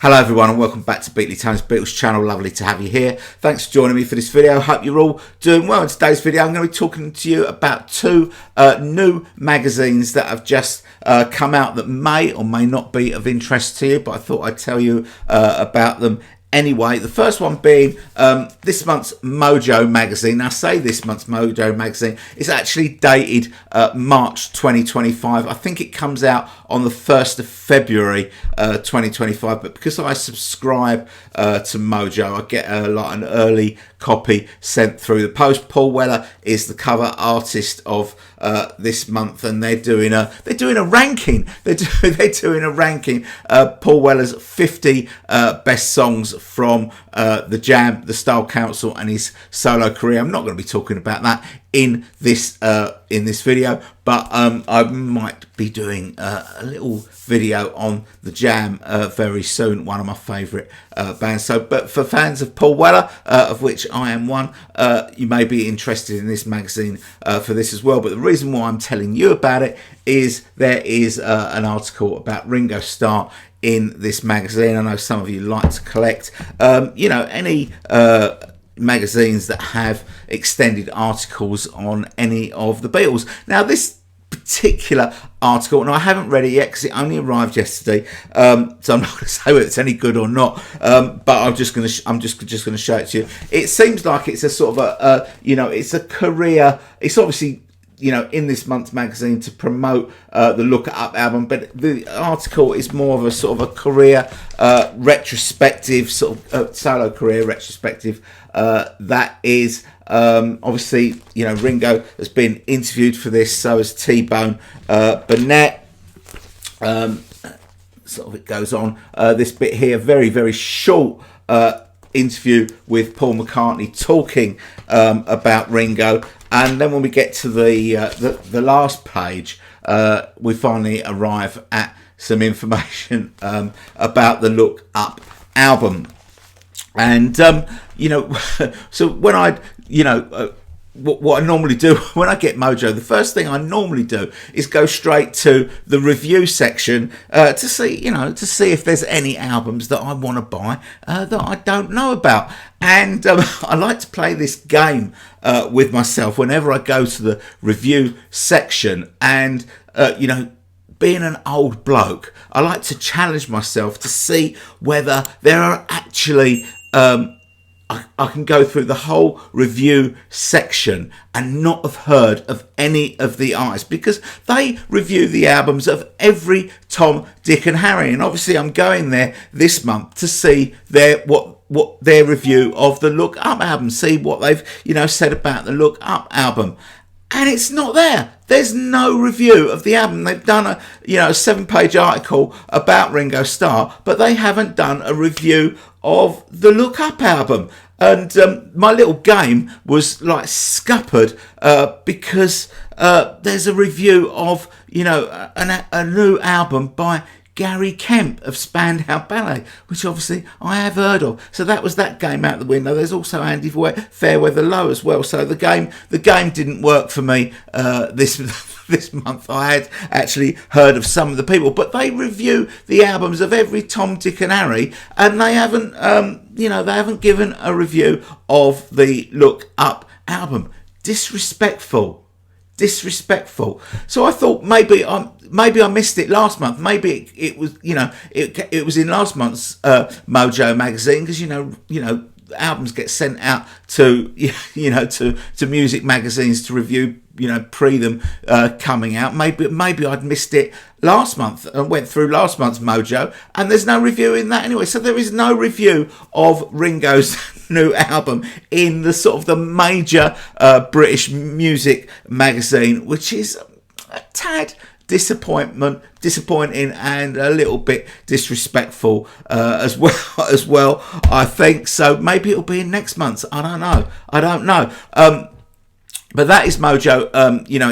Hello everyone and welcome back to Beatley Tones Beatles channel. Lovely to have you here. Thanks for joining me for this video. Hope you're all doing well. In today's video I'm going to be talking to you about two new magazines that have just come out that may or may not be of interest to you, but I thought I'd tell you about them anyway. The first one being this month's Mojo Magazine. Now I say this month's Mojo Magazine, it's actually dated March 2025. I think it comes out on the 1st of February 2025, but because I subscribe to Mojo, I get an early copy sent through the post. Paul Weller is the cover artist of this month, and they're doing a ranking. They're doing a ranking. Paul Weller's 50 best songs from the Jam, the Style Council, and his solo career. I'm not going to be talking about that in this video, but I might be doing a little video on the Jam very soon. One of my favourite bands. But for fans of Paul Weller, of which I am one, you may be interested in this magazine for this as well. But the reason why I'm telling you about it is there is an article about Ringo Starr in this magazine. I know some of you like to collect, any magazines that have extended articles on any of the Beatles. Now this particular article, and I haven't read it yet because it only arrived yesterday, so I'm not going to say whether it's any good or not, but I'm just going to show it to you. It seems like it's a sort of it's a career. It's obviously in this month's magazine to promote the Look It Up album, but the article is more of a sort of a career retrospective, sort of solo career retrospective. That is obviously, Ringo has been interviewed for this, so has T-Bone Burnett. Sort of it goes on. This bit here, very, very short interview with Paul McCartney talking about Ringo. And then when we get to the last page, we finally arrive at some information about the Look Up album. And so when what I normally do when I get Mojo, the first thing I normally do is go straight to the review section to see if there's any albums that I want to buy that I don't know about. And I like to play this game with myself whenever I go to the review section. And being an old bloke, I like to challenge myself to see whether there are actually I can go through the whole review section and not have heard of any of the artists, because they review the albums of every Tom, Dick and Harry. And obviously I'm going there this month to see what their review of the Look Up album, see what they've said about the Look Up album. And it's not there. There's no review of the album. They've done a 7-page article about Ringo Starr, but they haven't done a review of the Look Up album. And my little game was like scuppered because there's a review of a new album by Gary Kemp of Spandau Ballet, which obviously I have heard of. So that was that game out the window. There's also Andy Fairweather Low as well. So the game didn't work for me this month. I had actually heard of some of the people, but they review the albums of every Tom, Dick and Harry, and they haven't they haven't given a review of the Look Up album. Disrespectful. So I thought maybe I missed it last month. Maybe it was it was in last month's Mojo Magazine, because albums get sent out to to music magazines to review pre them coming out. Maybe I'd missed it last month and went through last month's Mojo, and there's no review in that anyway. So there is no review of Ringo's new album in the sort of the major British music magazine, which is a tad disappointing and a little bit disrespectful as well, I think. So maybe it'll be in next month's. I don't know. But that is Mojo.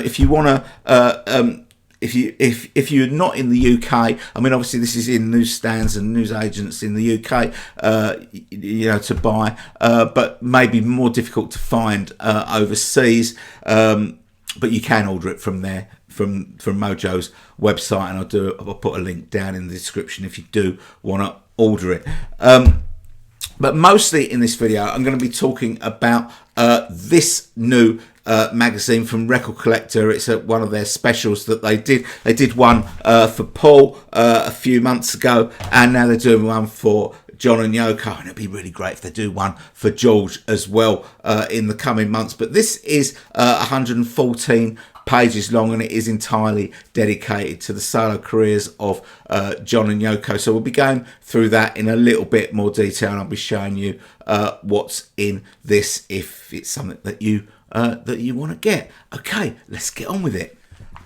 If you want to, if you're not in the UK, I mean, obviously this is in newsstands and newsagents in the UK, to buy, but maybe more difficult to find overseas. But you can order it from there, from Mojo's website, and I'll put a link down in the description if you do want to order it. But mostly in this video, I'm going to be talking about this new magazine from Record Collector. It's one of their specials that they did. They did one for Paul a few months ago, and now they're doing one for John and Yoko, and it'd be really great if they do one for George as well in the coming months. But this is 114 pages long, and it is entirely dedicated to the solo careers of John and Yoko. So we'll be going through that in a little bit more detail, and I'll be showing you what's in this if it's something that you want to get. Okay, let's get on with it.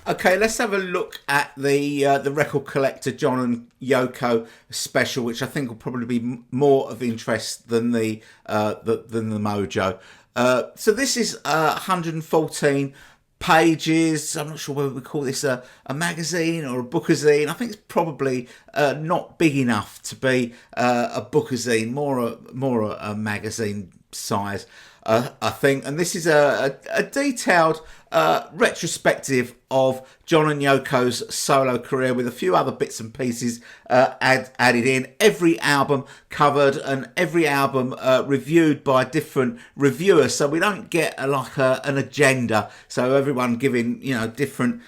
Okay, let's have a look at the Record Collector John and Yoko special, which I think will probably be more of interest than the Mojo. So this is 114 pages. I'm not sure whether we call this a magazine or a bookazine. I think it's probably not big enough to be a bookazine, more a magazine size, I think. And this is a detailed retrospective of John and Yoko's solo career with a few other bits and pieces added in. Every album covered and every album reviewed by different reviewers, so we don't get an agenda. So everyone giving different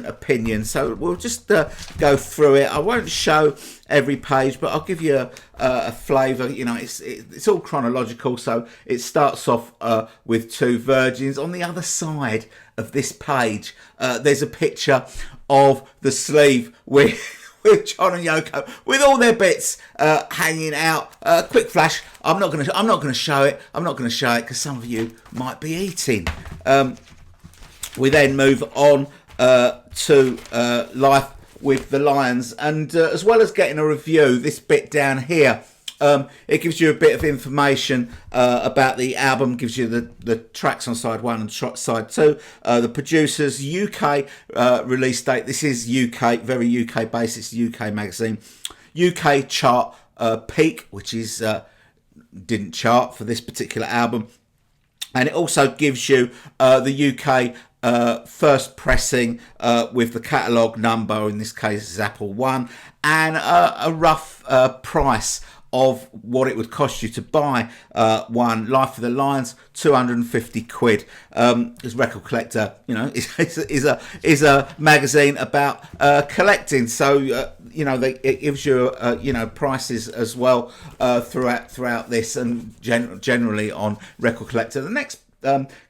opinions. So we'll just go through it. I won't show every page, but I'll give you a flavour. It's all chronological. So it starts off with Two Virgins. On the other side of this page, there's a picture of the sleeve with John and Yoko with all their bits hanging out. Quick flash. I'm not gonna show it. I'm not gonna show it because some of you might be eating. We then move on to Life with the Lions, and as well as getting a review, this bit down here, it gives you a bit of information about the album, gives you the tracks on side 1 and side 2, the producers, UK release date. This is UK, very UK based. It's a UK magazine. UK chart peak, which is didn't chart for this particular album, and it also gives you the UK first pressing with the catalogue number, in this case is Apple 1, and a rough price of what it would cost you to buy one. Life of the Lions, 250 quid. As Record Collector, is a magazine about collecting, so it gives you prices as well throughout this, and generally on Record Collector. The next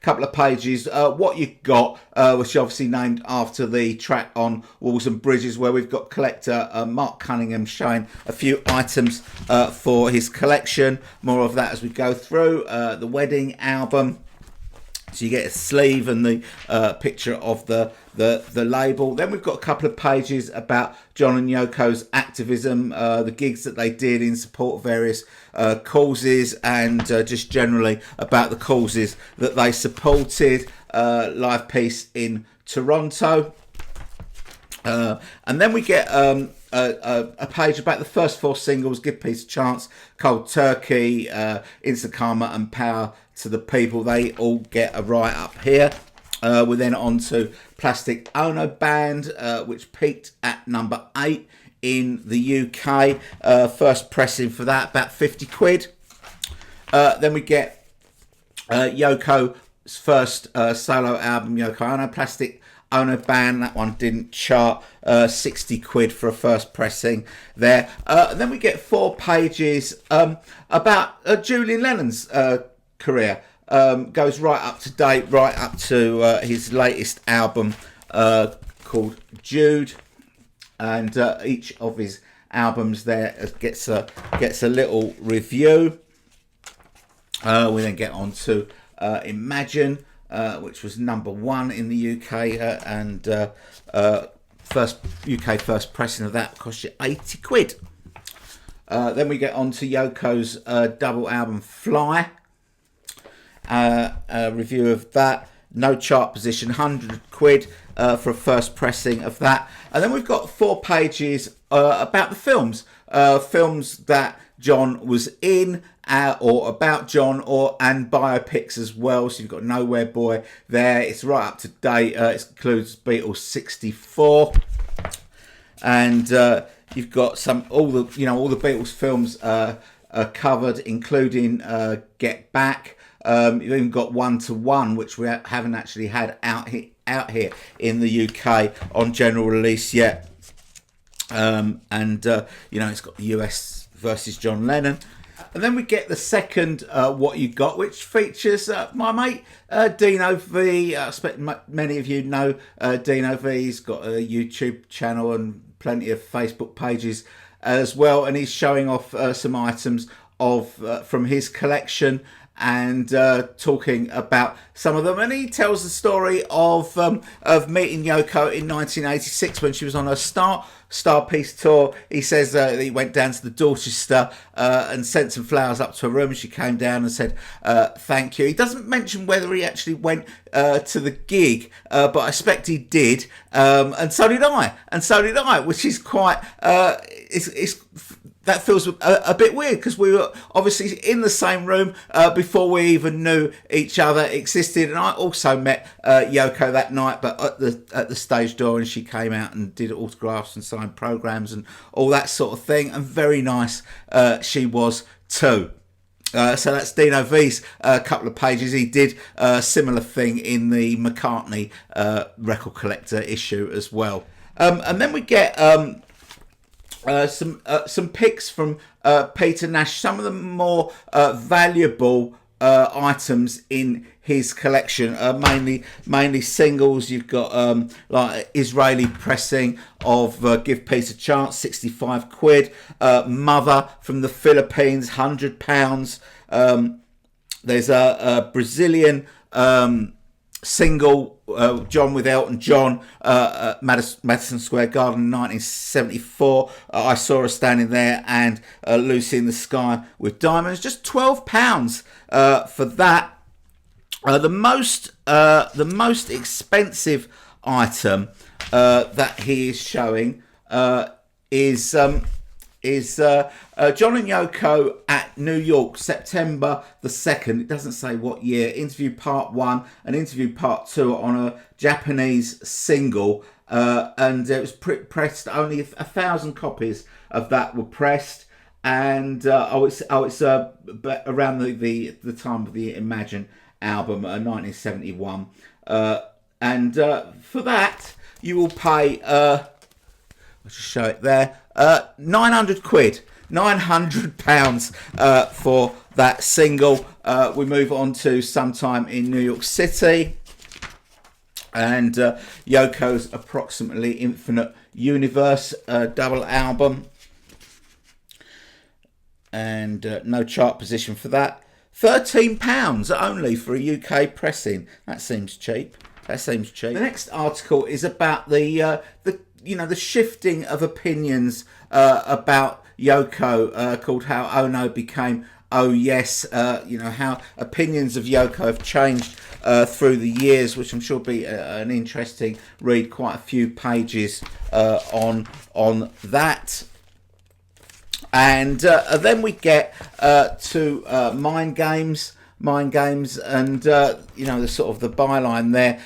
couple of pages, What You Got, which is obviously named after the track on Walls and Bridges, where we've got collector Mark Cunningham showing a few items for his collection. More of that as we go through. The Wedding album, so you get a sleeve and the picture of the label. Then we've got a couple of pages about John and Yoko's activism, the gigs that they did in support of various causes, and just generally about the causes that they supported. Live piece in Toronto. And then we get a page about the first 4 singles: Give Peace a Chance, Cold Turkey, Instant Karma, and Power to the People. They all get a write up here. We're then on to Plastic Ono Band, which peaked at number 8 in the UK. First pressing for that, about 50 quid. Then we get Yoko's first solo album, Yoko Ono, Plastic Ono Band. That one didn't chart. 60 quid for a first pressing there. Then we get 4 pages about Julian Lennon's career. Goes right up to date, right up to his latest album called Jude, and each of his albums there gets a little review. We then get on to Imagine, which was number 1 in the UK, and first UK pressing of that cost you 80 quid. Then we get on to Yoko's double album Fly. A review of that, no chart position, 100 quid for a first pressing of that. And then we've got 4 pages about the films that John was in, or about John, and biopics as well. So you've got Nowhere Boy there. It's right up to date. It includes Beatles 64, and you've got all the Beatles films are covered, including Get Back. You've even got One to One, which we haven't actually had out here in the UK on general release yet. It's got the US versus John Lennon. And then we get the second What You Got, which features my mate Dino V. I expect many of you know Dino V. He's got a YouTube channel and plenty of Facebook pages as well, and he's showing off some items from his collection and talking about some of them. And he tells the story of meeting Yoko in 1986 when she was on her Star Piece tour. He says that he went down to the Dorchester and sent some flowers up to her room. She came down and said thank you. He doesn't mention whether he actually went to the gig, but I expect he did, and so did I, which is quite that feels a bit weird, because we were obviously in the same room before we even knew each other existed. And I also met Yoko that night, but at the stage door, and she came out and did autographs and signed programs and all that sort of thing. And very nice she was too. So that's Dino V's couple of pages. He did a similar thing in the McCartney record collector issue as well. And then we get some picks from Peter Nash, some of the more valuable items in his collection, mainly singles. You've got like Israeli pressing of Give Peace a Chance, 65 quid. Mother from the Philippines, £100. There's a Brazilian single, John with Elton John, at Madison Square Garden in 1974. I saw her standing there, and Lucy in the Sky with Diamonds. Just £12 for that. The most expensive item that he is showing is John and Yoko at New York, September the 2nd. It doesn't say what year. Interview part 1 and interview part 2 on a Japanese single, and it was pressed. Only 1,000 copies of that were pressed, and it's around the time of the Imagine album, 1971, and for that you will pay. I'll just show it there. 900 quid, £900 for that single. We move on to Sometime in New York City, and Yoko's Approximately Infinite Universe double album, and no chart position for that. £13 only for a UK pressing. That seems cheap. The next article is about the shifting of opinions about Yoko, called How Oh No Became Oh Yes. How opinions of Yoko have changed through the years, which I'm sure will be an interesting read. Quite a few pages on that. And then we get to Mind Games, and the sort of the byline there.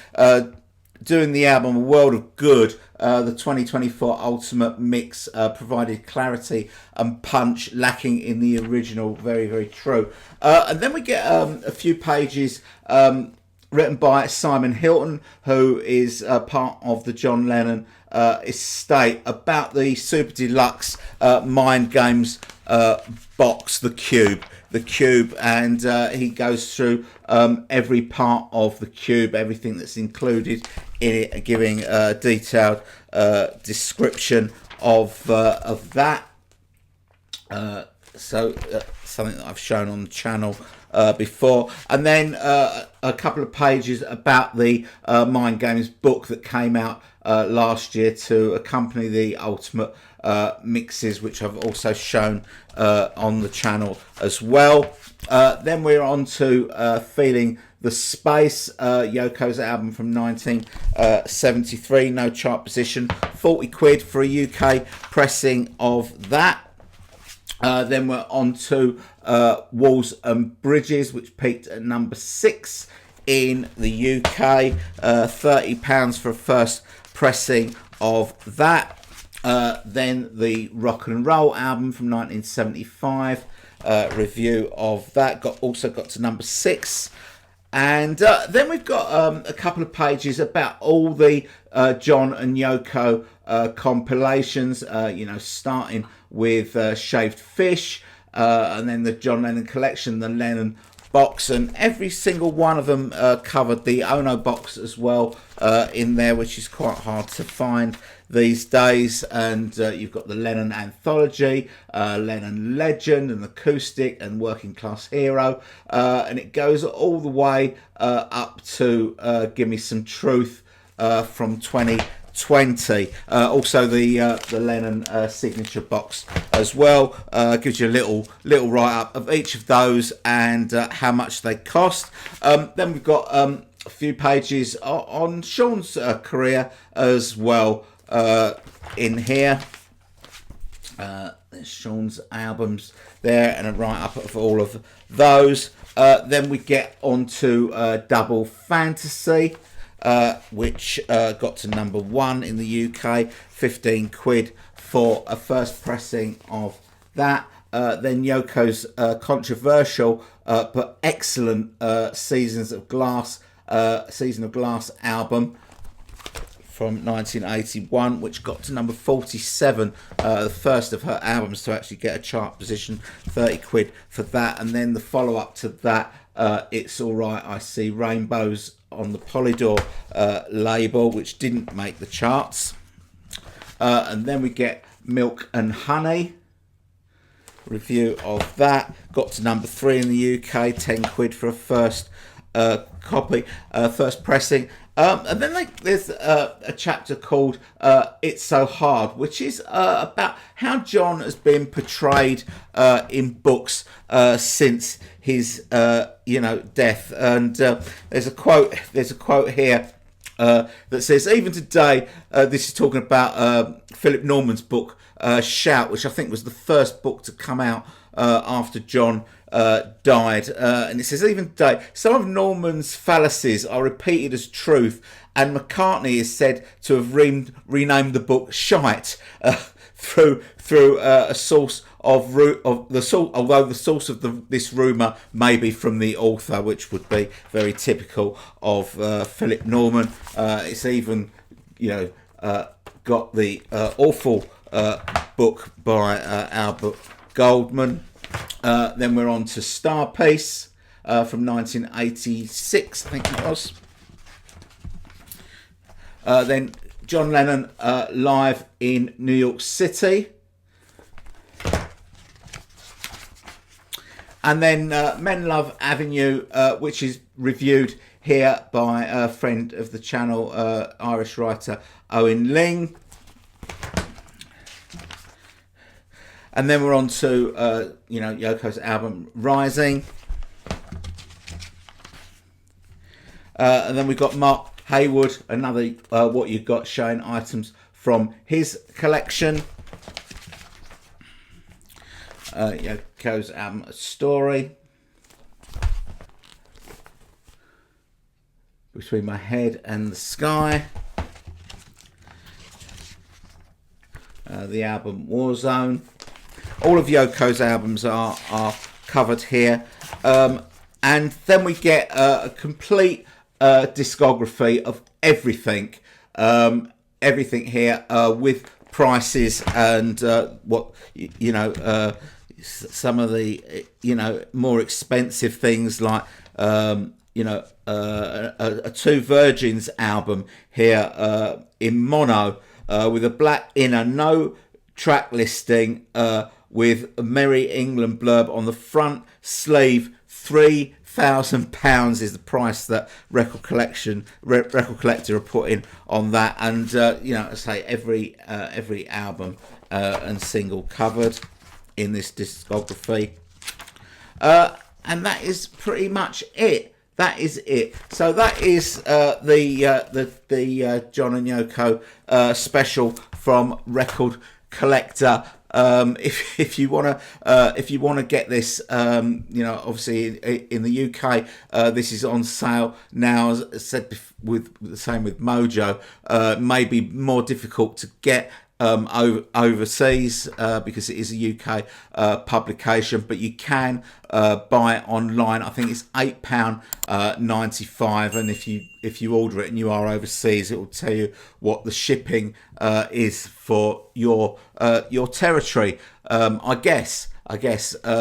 Doing the album A World of Good, the 2024 Ultimate Mix provided clarity and punch lacking in the original. Very, very true. And then we get a few pages written by Simon Hilton, who is part of the John Lennon estate, about the Super Deluxe Mind Games box, the Cube, and he goes through every part of the Cube, everything that's included in it, giving a detailed description of that. So something that I've shown on the channel before. And then a couple of pages about the Mind Games book that came out last year to accompany the Ultimate Mixes, which I've also shown on the channel as well. Then we're on to Feeling the Space, Yoko's album from 1973, no chart position, 40 quid for a UK pressing of that. Then we're on to Walls and Bridges, which peaked at number 6 in the UK, £30 for a first pressing of that. Then the Rock and Roll album from 1975, review of that, also got to number 6. And then we've got a couple of pages about all the John and Yoko compilations, starting with Shaved Fish, and then the John Lennon collection, the Lennon box, and every single one of them covered the Ono box as well in there, which is quite hard to find these days. And you've got the Lennon Anthology, Lennon Legend, and Acoustic, and Working Class Hero, and it goes all the way up to Give Me Some Truth from 2020. Also the Lennon signature box as well, gives you a little write-up of each of those and how much they cost. Then we've got a few pages on Sean's career as well in here. There's Sean's albums there and a write-up of all of those. Then we get on to Double Fantasy, which got to number 1 in the UK, 15 quid for a first pressing of that. Then Yoko's controversial but excellent Season of Glass album from 1981, which got to number 47, the first of her albums to actually get a chart position, 30 quid for that. And then the follow-up to that, It's Alright I See Rainbows, on the Polydor label, which didn't make the charts. And then we get Milk and Honey, review of that, got to number 3 in the UK, 10 quid for a first copy, first pressing. And then there's a chapter called It's So Hard, which is about how John has been portrayed in books since his death. And there's a quote here that says, even today, this is talking about Philip Norman's book Shout, which I think was the first book to come out after John died, and it says, even today, some of Norman's fallacies are repeated as truth, and McCartney is said to have renamed the book Shite through a source of the source, although the source of this rumour may be from the author, which would be very typical of Philip Norman. It's even got the awful book by Albert Goldman. Then we're on to Star Piece from 1986, I think it was. Then John Lennon live in New York City. And then Men Love Avenue, which is reviewed here by a friend of the channel, Irish writer Owen Ling. And then we're on to, Yoko's album Rising. And then we've got Mark Haywood, another What You Got, showing items from his collection. Yoko's album Story. Between My Head and the Sky. The album Warzone. All of Yoko's albums are covered here. And then we get a complete discography of everything. Everything here with prices and some of the more expensive things, like a Two Virgins album here in mono with a black inner, no track listing, with a Merry England blurb on the front sleeve. £3,000 is the price that record collector are putting on that, and I say every album and single covered in this discography, and that is pretty much it. That is it. So that is the John and Yoko special from Record Collector. If you want to get this, obviously in the UK, this is on sale now. As I said, with the same with Mojo, may be more difficult to get overseas because it is a UK publication, but you can buy it online. I think it's £8.95, and if you order it and you are overseas, it will tell you what the shipping is for your territory. I guess.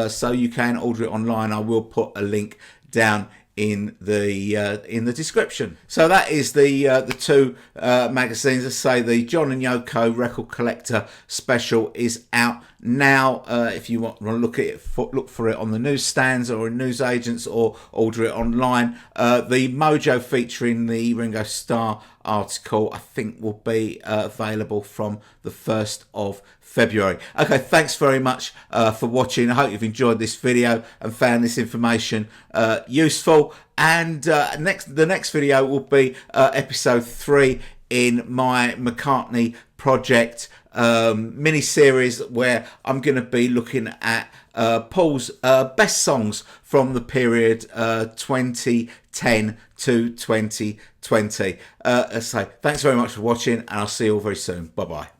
So you can order it online. I will put a link down in the description. So that is the two magazines. I say the John and Yoko Record Collector Special is out now. If you want to look at it, look for it on the newsstands or in newsagents, or order it online. The Mojo featuring the Ringo Starr article, I think, will be available from the 1st of February. Okay, thanks very much for watching. I hope you've enjoyed this video and found this information useful. And the next video will be episode 3 in my McCartney project mini-series, where I'm going to be looking at Paul's best songs from the period 2010 to 2020. So thanks very much for watching, and I'll see you all very soon. Bye bye.